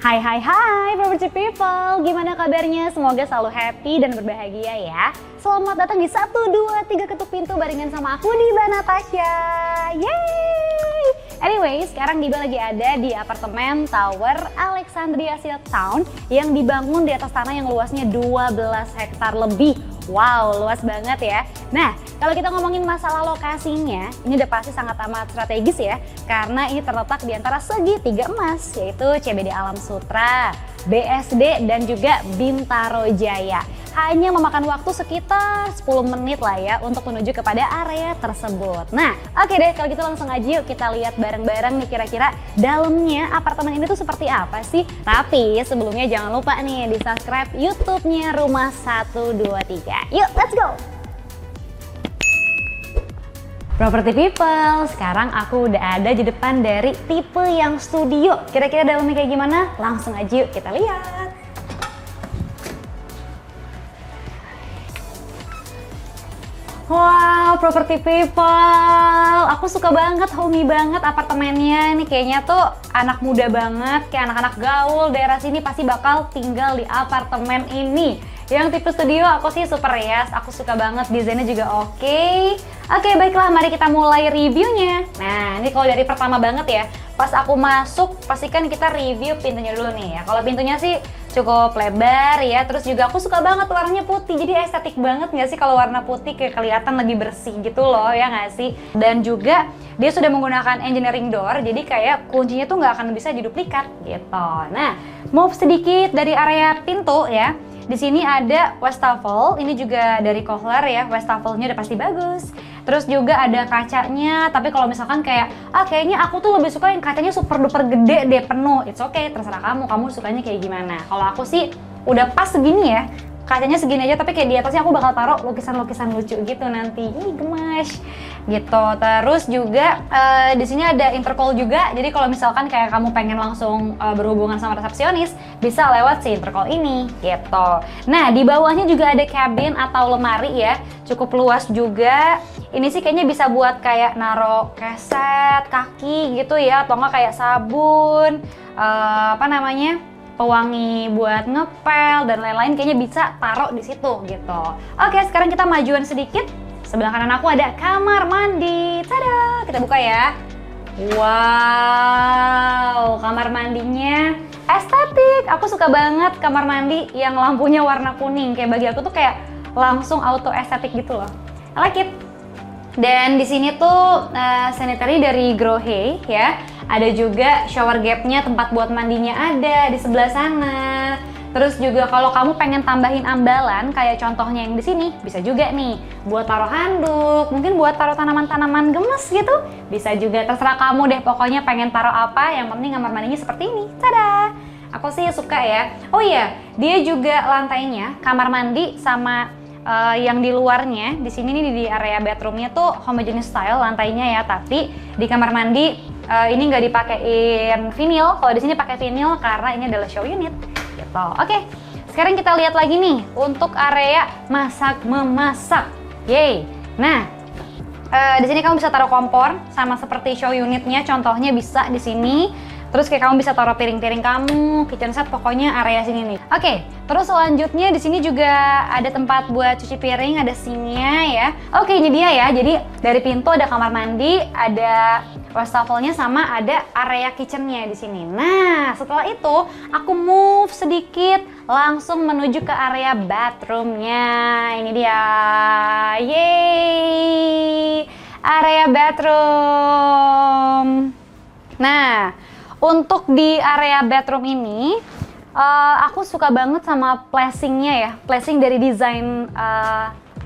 Hai property people, gimana kabarnya? Semoga selalu happy dan berbahagia ya. Selamat datang di 1, 2, 3 ketuk pintu barengan sama aku Diba Natasha. Yeay! Anyway, sekarang Diba lagi ada di apartemen Tower Alexandria Silk Town yang dibangun di atas tanah yang luasnya 12 hektar lebih. Wow, luas banget ya. Nah, kalau kita ngomongin masalah lokasinya, ini udah pasti sangat amat strategis ya, karena ini terletak di antara segitiga emas, yaitu CBD Alam Sutra, BSD, dan juga Bintaro Jaya. Hanya memakan waktu sekitar 10 menit lah ya untuk menuju kepada area tersebut. Nah, oke deh, kalau gitu langsung aja yuk kita lihat bareng-bareng nih kira-kira dalamnya apartemen ini tuh seperti apa sih. Tapi sebelumnya jangan lupa nih di subscribe YouTube-nya Rumah 123. Yuk, let's go! Property people, sekarang aku udah ada di depan dari tipe yang studio. Kira-kira dalamnya kayak gimana? Langsung aja yuk kita lihat. Wow, property people, aku suka banget, homey banget apartemennya. Ini kayaknya tuh anak muda banget, kayak anak-anak gaul daerah sini pasti bakal tinggal di apartemen ini. Yang tipe studio aku sih super yes, aku suka banget, desainnya juga oke. Oke, baiklah, mari kita mulai reviewnya. Nah, ini kalau dari pertama banget ya, pas aku masuk pastikan kita review pintunya dulu nih ya. Kalau pintunya sih cukup lebar ya, terus juga aku suka banget warnanya putih, jadi estetik banget nggak sih kalau warna putih, kayak kelihatan lebih bersih gitu loh ya nggak sih. Dan juga dia sudah menggunakan engineering door, jadi kayak kuncinya tuh nggak akan bisa diduplikat gitu. Nah, move sedikit dari area pintu ya. Di sini ada wastafel, ini juga dari Kohler ya, wastafelnya udah pasti bagus. Terus juga ada kacanya, tapi kalau misalkan kayak, kayaknya aku tuh lebih suka yang kacanya super duper gede deh, penuh. It's okay, terserah kamu sukanya kayak gimana. Kalau aku sih udah pas segini ya, kacanya segini aja, tapi kayak di atasnya aku bakal taruh lukisan-lukisan lucu gitu nanti. Ih, gemas gitu. Terus juga di sini ada intercom juga, jadi kalau misalkan kayak kamu pengen langsung berhubungan sama resepsionis, bisa lewat si intercom ini gitu. Nah, di bawahnya juga ada cabin atau lemari ya, cukup luas juga. Ini sih kayaknya bisa buat kayak naro keset, kaki gitu ya, atau enggak kayak sabun, pewangi buat ngepel dan lain-lain, kayaknya bisa taruh di situ gitu. Oke, sekarang kita majuan sedikit. Sebelah kanan aku ada kamar mandi. Tada! Kita buka ya. Wow, kamar mandinya estetik. Aku suka banget kamar mandi yang lampunya warna kuning. Kayak bagi aku tuh kayak langsung auto estetik gitu loh. I like it. Dan di sini tuh sanitary dari Grohe ya. Ada juga shower gapnya, tempat buat mandinya ada di sebelah sana. Terus juga kalau kamu pengen tambahin ambalan kayak contohnya yang di sini, bisa juga nih buat taruh handuk, mungkin buat taruh tanaman-tanaman gemes gitu. Bisa juga, terserah kamu deh, pokoknya pengen taruh apa, yang penting kamar mandinya seperti ini. Tada! Aku sih suka ya. Oh iya, dia juga lantainya kamar mandi sama yang di luarnya, di sini nih di area bedroomnya tuh homogeneous style lantainya ya, tapi di kamar mandi ini nggak dipakein vinyl. Kalau di sini pakai vinyl karena ini adalah show unit gitu. Oke, sekarang kita lihat lagi nih untuk area masak memasak. Yeay. Nah, di sini kamu bisa taruh kompor sama seperti show unitnya. Contohnya bisa di sini. Terus kayak kamu bisa taruh piring-piring kamu, kitchen set, pokoknya area sini nih. Oke, terus selanjutnya di sini juga ada tempat buat cuci piring, ada sinknya ya. Oke, ini dia ya. Jadi dari pintu ada kamar mandi, ada wastafelnya sama ada area kitchennya di sini. Nah, setelah itu aku move sedikit langsung menuju ke area bathroomnya. Ini dia. Yeay! Area bathroom. Nah, untuk di area bedroom ini, aku suka banget sama placingnya ya, placing dari desain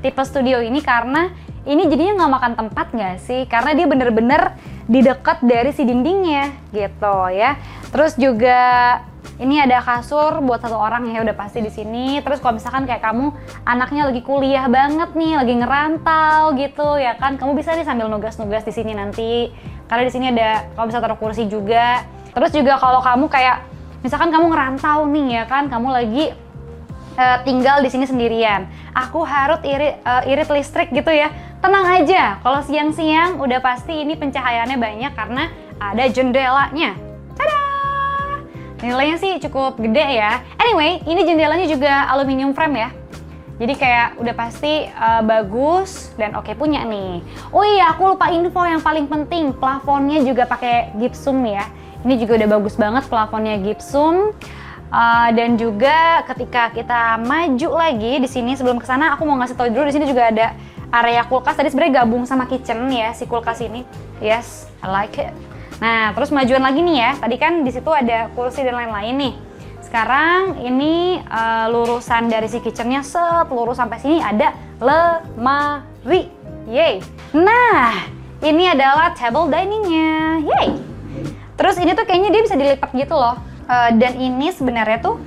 tipe studio ini, karena ini jadinya nggak makan tempat nggak sih? Karena dia bener-bener di dekat dari si dindingnya gitu ya. Terus juga ini ada kasur buat satu orang ya, udah pasti di sini. Terus kalau misalkan kayak kamu anaknya lagi kuliah banget nih, lagi ngerantau gitu ya kan, kamu bisa nih sambil nugas-nugas di sini nanti. Karena di sini ada, kamu bisa taruh kursi juga. Terus juga kalau kamu kayak misalkan kamu ngerantau nih ya kan, kamu lagi tinggal di sini sendirian, aku harus irit listrik gitu ya. Tenang aja, kalau siang-siang udah pasti ini pencahayaannya banyak karena ada jendelanya. Tada! Jendelanya sih cukup gede ya. Anyway, ini jendelanya juga aluminium frame ya. Jadi kayak udah pasti bagus dan oke punya nih. Oh iya, aku lupa info yang paling penting. Plafonnya juga pakai gypsum ya. Ini juga udah bagus banget plafonnya gypsum. Dan juga ketika kita maju lagi di sini, sebelum kesana aku mau ngasih tahu dulu, di sini juga ada area kulkas. Tadi sebenarnya gabung sama kitchen ya si kulkas ini. Yes, I like it. Nah, terus majuan lagi nih ya. Tadi kan di situ ada kursi dan lain-lain nih. Sekarang ini lurusan dari si kitchennya lurus sampai sini ada lemari. Yeay. Nah, ini adalah table diningnya. Yeay. Terus ini tuh kayaknya dia bisa dilipat gitu loh. Dan ini sebenarnya tuh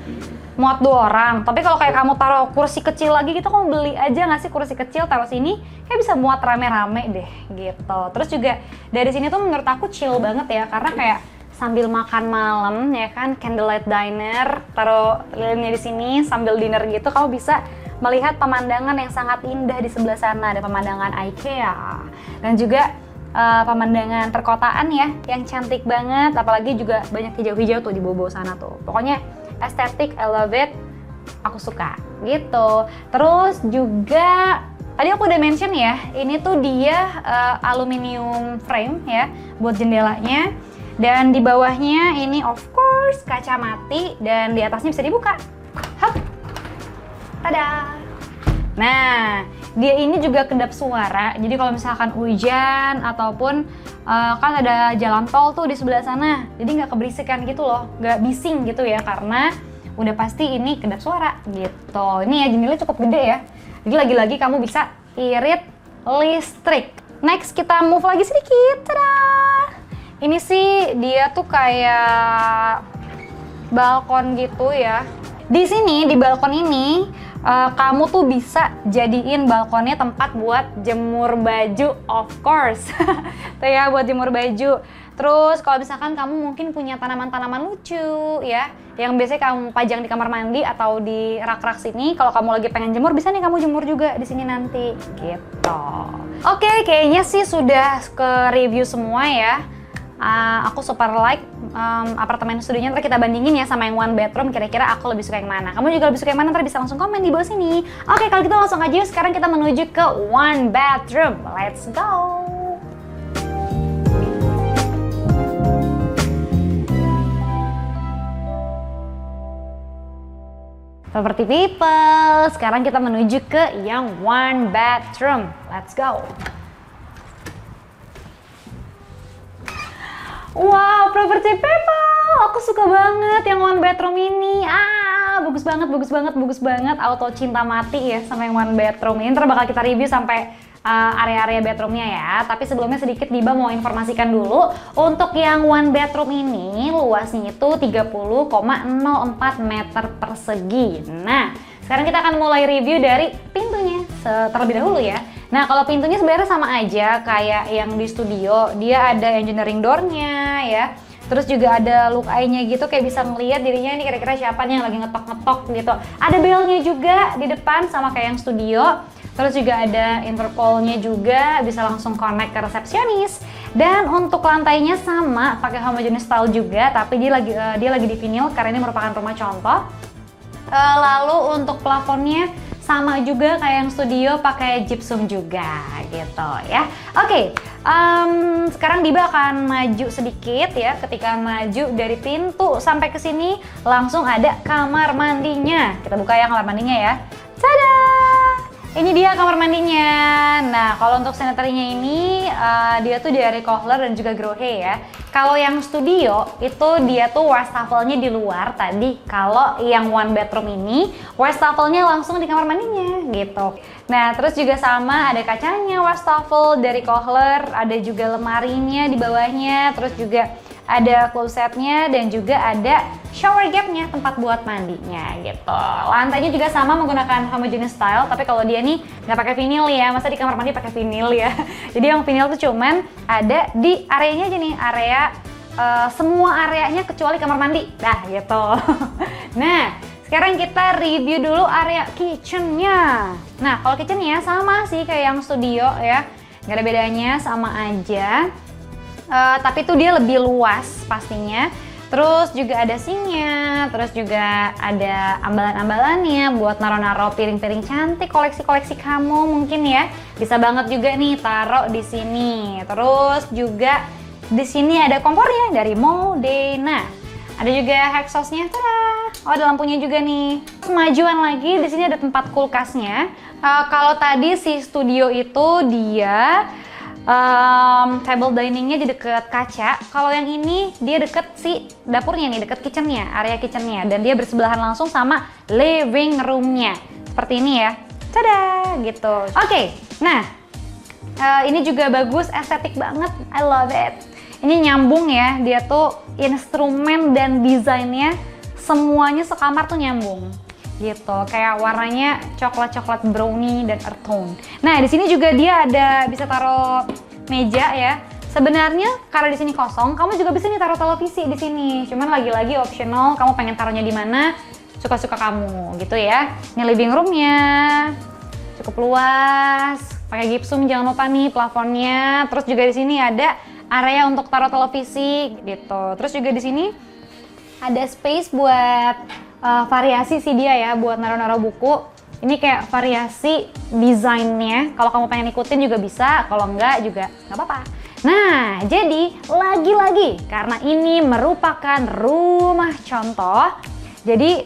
muat 2 orang. Tapi kalau kayak kamu taruh kursi kecil lagi gitu, kamu beli aja nggak sih kursi kecil taruh sini, kayak bisa muat rame-rame deh gitu. Terus juga dari sini tuh menurut aku chill banget ya, karena kayak sambil makan malam ya kan, candlelight dinner, taruh lilinnya di sini sambil dinner gitu, kamu bisa melihat pemandangan yang sangat indah di sebelah sana. Ada pemandangan IKEA dan juga pemandangan perkotaan ya yang cantik banget, apalagi juga banyak hijau-hijau tuh di bawah sana tuh. Pokoknya estetik, I love it, aku suka gitu. Terus juga tadi aku udah mention ya, ini tuh dia aluminium frame ya buat jendelanya. Dan di bawahnya ini of course kaca mati dan di atasnya bisa dibuka. Hop. Tada. Nah, dia ini juga kedap suara. Jadi kalau misalkan hujan ataupun kan ada jalan tol tuh di sebelah sana, jadi nggak keberisikan gitu loh, nggak bising gitu ya, karena udah pasti ini kedap suara gitu. Ini ya jendelanya cukup gede ya. Jadi lagi-lagi kamu bisa irit listrik. Next kita move lagi sedikit. Tada. Ini sih dia tuh kayak balkon gitu ya. Di sini di balkon ini kamu tuh bisa jadiin balkonnya tempat buat jemur baju, of course. Tuh ya, buat jemur baju. Terus kalau misalkan kamu mungkin punya tanaman-tanaman lucu ya, yang biasanya kamu pajang di kamar mandi atau di rak-rak sini, kalau kamu lagi pengen jemur bisa nih kamu jemur juga di sini nanti gitu. Oke, kayaknya sih sudah ke review semua ya. Aku super like apartemen studionya. Ntar kita bandingin ya sama yang one bedroom, kira-kira aku lebih suka yang mana, kamu juga lebih suka yang mana, ntar bisa langsung komen di bawah sini. Oke, kalau gitu langsung aja yuk, sekarang kita menuju ke one bedroom. Let's go. Property people, sekarang kita menuju ke yang one bedroom. Let's go. Wow, property people, aku suka banget yang one bedroom ini. Bagus banget, bagus banget, bagus banget. Auto cinta mati ya sama yang one bedroom ini. Ntar bakal kita review sampai area-area bedroomnya ya. Tapi sebelumnya sedikit Diba mau informasikan dulu. Untuk yang one bedroom ini luasnya itu 30,04 meter persegi. Nah, sekarang kita akan mulai review dari pintunya terlebih dahulu ya. Nah, kalau pintunya sebenarnya sama aja kayak yang di studio. Dia ada engineering door-nya ya. Terus juga ada look eye-nya gitu, kayak bisa ngeliat dirinya ini kira-kira siapa nih yang lagi ngetok-ngetok gitu. Ada bell-nya juga di depan sama kayak yang studio. Terus juga ada intercom-nya juga, bisa langsung connect ke resepsionis. Dan untuk lantainya sama, pakai homogeneous style juga, tapi dia lagi di vinyl karena ini merupakan rumah contoh. Lalu untuk plafonnya sama juga kayak yang studio, pakai gypsum juga gitu ya. Oke, sekarang Diba akan maju sedikit ya. Ketika maju dari pintu sampai ke sini langsung ada kamar mandinya. Kita buka ya kamar mandinya ya. Tada! Ini dia kamar mandinya. Nah, kalau untuk sanitary-nya ini dia tuh dari Kohler dan juga Grohe ya. Kalau yang studio itu dia tuh wastafel-nya di luar tadi. Kalau yang one bedroom ini wastafel-nya langsung di kamar mandinya gitu. Nah, terus juga sama ada kacanya wastafel dari Kohler, ada juga lemarinya di bawahnya, terus juga ada closet-nya dan juga ada shower gap-nya, tempat buat mandinya gitu. Lantainya juga sama menggunakan homogeneous style, tapi kalau dia nih nggak pakai vinyl ya, masa di kamar mandi pakai vinyl ya. Jadi yang vinyl tuh cuman ada di areanya aja nih, area semua areanya kecuali kamar mandi. Nah gitu. Nah, sekarang kita review dulu area kitchen-nya. Nah, kalau kitchen-nya sama sih kayak yang studio ya, nggak ada bedanya, sama aja. Tapi tuh dia lebih luas pastinya. Terus juga ada sinknya, terus juga ada ambalan-ambalannya buat naro-naro piring-piring cantik koleksi-koleksi kamu mungkin ya. Bisa banget juga nih taruh di sini. Terus juga di sini ada kompornya dari Modena. Ada juga exhaustnya, tada! Oh, ada lampunya juga nih. Kemajuan lagi, di sini ada tempat kulkasnya. Kalau tadi si studio itu dia table diningnya di deket kaca. Kalau yang ini dia deket si dapurnya nih, deket kitchennya, area kitchennya, dan dia bersebelahan langsung sama living roomnya. Seperti ini ya, tada gitu. Oke, nah ini juga bagus, estetik banget, I love it. Ini nyambung ya, dia tuh instrumen dan desainnya semuanya sekamar tuh nyambung. Gitu, kayak warnanya coklat brownie dan earth tone. Nah, di sini juga dia ada bisa taruh meja ya. Sebenarnya karena di sini kosong, kamu juga bisa nih taruh televisi di sini. Cuman lagi-lagi optional, kamu pengen taruhnya di mana, suka-suka kamu gitu ya. Ini living roomnya, cukup luas, pakai gypsum jangan lupa nih plafonnya. Terus juga di sini ada area untuk taruh televisi gitu. Terus juga di sini ada space buat variasi sih dia ya, buat naruh-naruh buku. Ini kayak variasi desainnya. Kalau kamu pengen ikutin juga bisa, kalau enggak juga nggak apa-apa. Nah, jadi lagi-lagi karena ini merupakan rumah contoh, jadi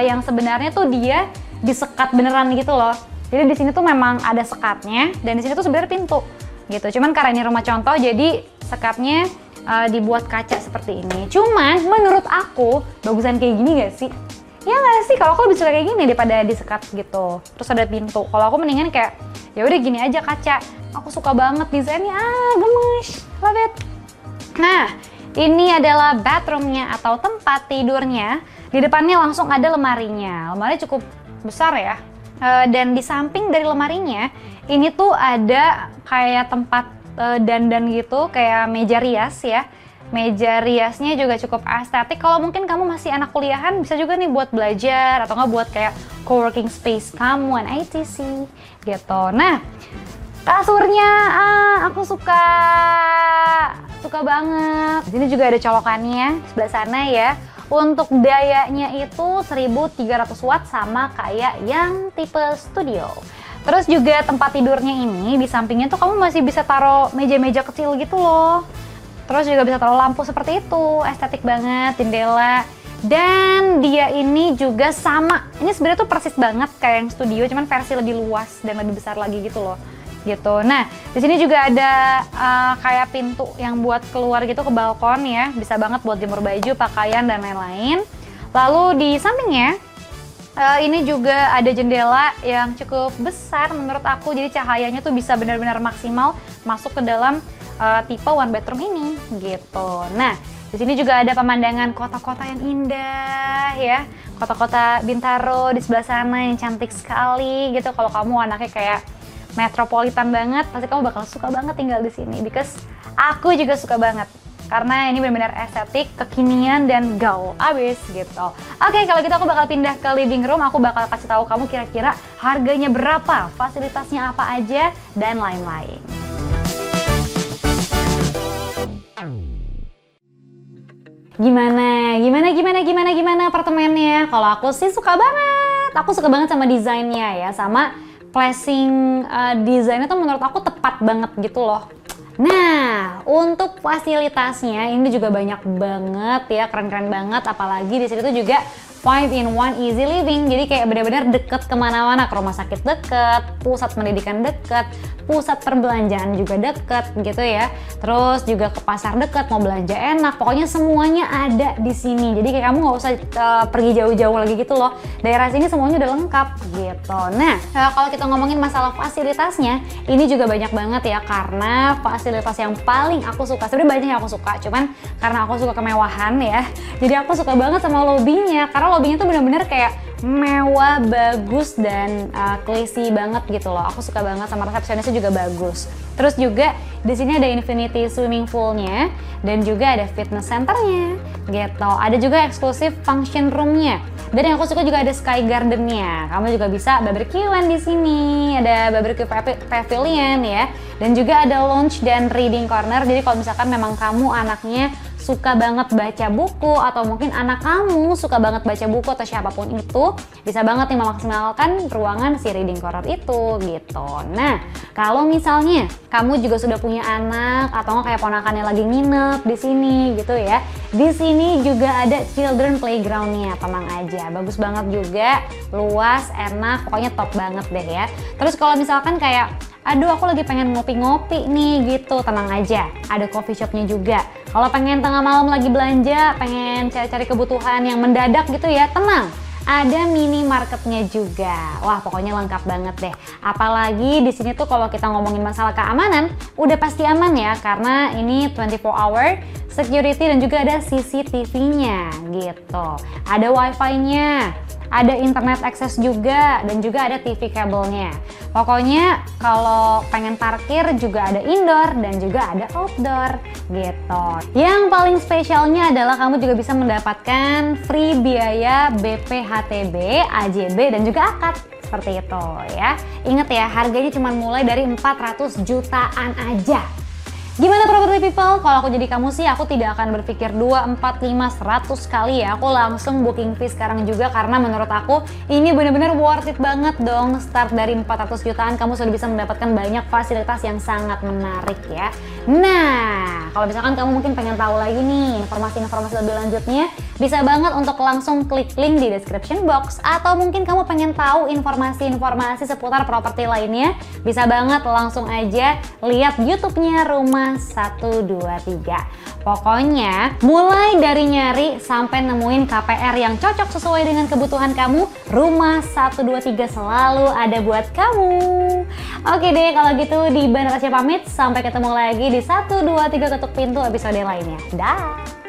yang sebenarnya tuh dia disekat beneran gitu loh. Jadi di sini tuh memang ada sekatnya dan di sini tuh sebenarnya pintu gitu. Cuman karena ini rumah contoh, jadi sekatnya dibuat kaca seperti ini. Cuman menurut aku bagusan kayak gini gak sih? Ya nggak sih, kalau aku lebih suka kayak gini daripada disekat gitu. Terus ada pintu. Kalau aku mendingan kayak ya udah gini aja kaca. Aku suka banget desainnya, gemes, love it. Nah, ini adalah bathroomnya atau tempat tidurnya. Di depannya langsung ada lemarinya. Lemari cukup besar ya. Dan di samping dari lemarinya ini tuh ada kayak tempat dandan gitu, kayak meja rias ya. Meja riasnya juga cukup estetik. Kalau mungkin kamu masih anak kuliahan, bisa juga nih buat belajar atau nggak buat kayak co-working space kamu, and ITC gitu. Nah, kasurnya aku suka banget. Di sini juga ada colokannya sebelah sana ya. Untuk dayanya itu 1300 watt sama kayak yang tipe studio. Terus juga tempat tidurnya ini di sampingnya tuh kamu masih bisa taruh meja-meja kecil gitu loh. Terus juga bisa taruh lampu seperti itu, estetik banget, jendela. Dan dia ini juga sama, ini sebenarnya tuh persis banget kayak yang studio, cuman versi lebih luas dan lebih besar lagi gitu loh. Gitu. Nah, di sini juga ada kayak pintu yang buat keluar gitu ke balkon ya, bisa banget buat jemur baju, pakaian dan lain-lain. Lalu di sampingnya ini juga ada jendela yang cukup besar menurut aku, jadi cahayanya tuh bisa benar-benar maksimal masuk ke dalam tipe one bedroom ini gitu. Nah, di sini juga ada pemandangan kota-kota yang indah ya, kota-kota Bintaro di sebelah sana yang cantik sekali gitu. Kalau kamu anaknya kayak metropolitan banget, pasti kamu bakal suka banget tinggal di sini. Because aku juga suka banget. Karena ini benar-benar estetik, kekinian, dan gaul abis gitu. Oke, kalau gitu aku bakal pindah ke living room. Aku bakal kasih tahu kamu kira-kira harganya berapa, fasilitasnya apa aja, dan lain-lain. Gimana apartemennya? Kalau aku sih suka banget. Aku suka banget sama desainnya ya, sama placing desainnya tuh menurut aku tepat banget gitu loh. Nah, untuk fasilitasnya ini juga banyak banget ya, keren-keren banget. Apalagi di situ tuh juga 5-in-1 easy living, jadi kayak benar-benar deket kemana-mana, ke rumah sakit deket, pusat pendidikan deket, pusat perbelanjaan juga deket gitu ya. Terus juga ke pasar deket, mau belanja enak, pokoknya semuanya ada di sini. Jadi kayak kamu nggak usah pergi jauh-jauh lagi gitu loh. Daerah sini semuanya udah lengkap gitu. Nah, kalau kita ngomongin masalah fasilitasnya, ini juga banyak banget ya, karena fasilitas yang paling aku suka, sebenarnya banyak yang aku suka, cuman karena aku suka kemewahan ya, jadi aku suka banget sama lobbynya, karena lobbynya tuh bener-bener kayak mewah, bagus, dan classy banget gitu loh. Aku suka banget sama resepsionisnya juga bagus. Terus juga di sini ada infinity swimming poolnya dan juga ada fitness centernya gitu. Ada juga eksklusif function roomnya. Dan yang aku suka juga ada sky gardennya. Kamu juga bisa barbekyuan di sini. Ada barbecue pavilion ya. Dan juga ada lounge dan reading corner. Jadi kalau misalkan memang kamu anaknya suka banget baca buku, atau mungkin anak kamu suka banget baca buku, atau siapapun itu, bisa banget nih memaksimalkan ruangan si reading corner itu gitu. Nah, kalau misalnya kamu juga sudah punya anak atau nggak kayak ponakannya lagi nginep di sini gitu ya, di sini juga ada children playgroundnya, tenang aja, bagus banget juga, luas, enak, pokoknya top banget deh ya. Terus kalau misalkan kayak aduh aku lagi pengen ngopi-ngopi nih gitu, tenang aja, ada coffee shopnya juga. Kalau pengen tengah malam lagi belanja, pengen cari-cari kebutuhan yang mendadak gitu ya, tenang, ada minimarketnya juga. Wah, pokoknya lengkap banget deh. Apalagi di sini tuh kalau kita ngomongin masalah keamanan, udah pasti aman ya, karena ini 24 hour security dan juga ada CCTV-nya gitu. Ada wifi-nya, ada internet access juga, dan juga ada TV kabelnya. Pokoknya kalau pengen parkir juga ada indoor dan juga ada outdoor gitu. Yang paling spesialnya adalah kamu juga bisa mendapatkan free biaya BPHTB, AJB, dan juga akad. Seperti itu ya. Ingat ya, harganya cuma mulai dari 400 jutaan aja. Gimana property people? Kalau aku jadi kamu sih, aku tidak akan berpikir 2, 4, 5, 100 kali ya. Aku langsung booking fee sekarang juga, karena menurut aku ini bener-bener worth it banget dong. Start dari 400 jutaan kamu sudah bisa mendapatkan banyak fasilitas yang sangat menarik ya. Nah, kalau misalkan kamu mungkin pengen tahu lagi nih informasi-informasi lebih lanjutnya, bisa banget untuk langsung klik link di description box. Atau mungkin kamu pengen tahu informasi-informasi seputar properti lainnya, bisa banget langsung aja lihat YouTube-nya Rumah 123. Pokoknya mulai dari nyari sampai nemuin KPR yang cocok sesuai dengan kebutuhan kamu, Rumah 123 selalu ada buat kamu. Oke deh, kalau gitu di Bandar Asia pamit, sampai ketemu lagi di 123 ketuk pintu episode lainnya. Dah.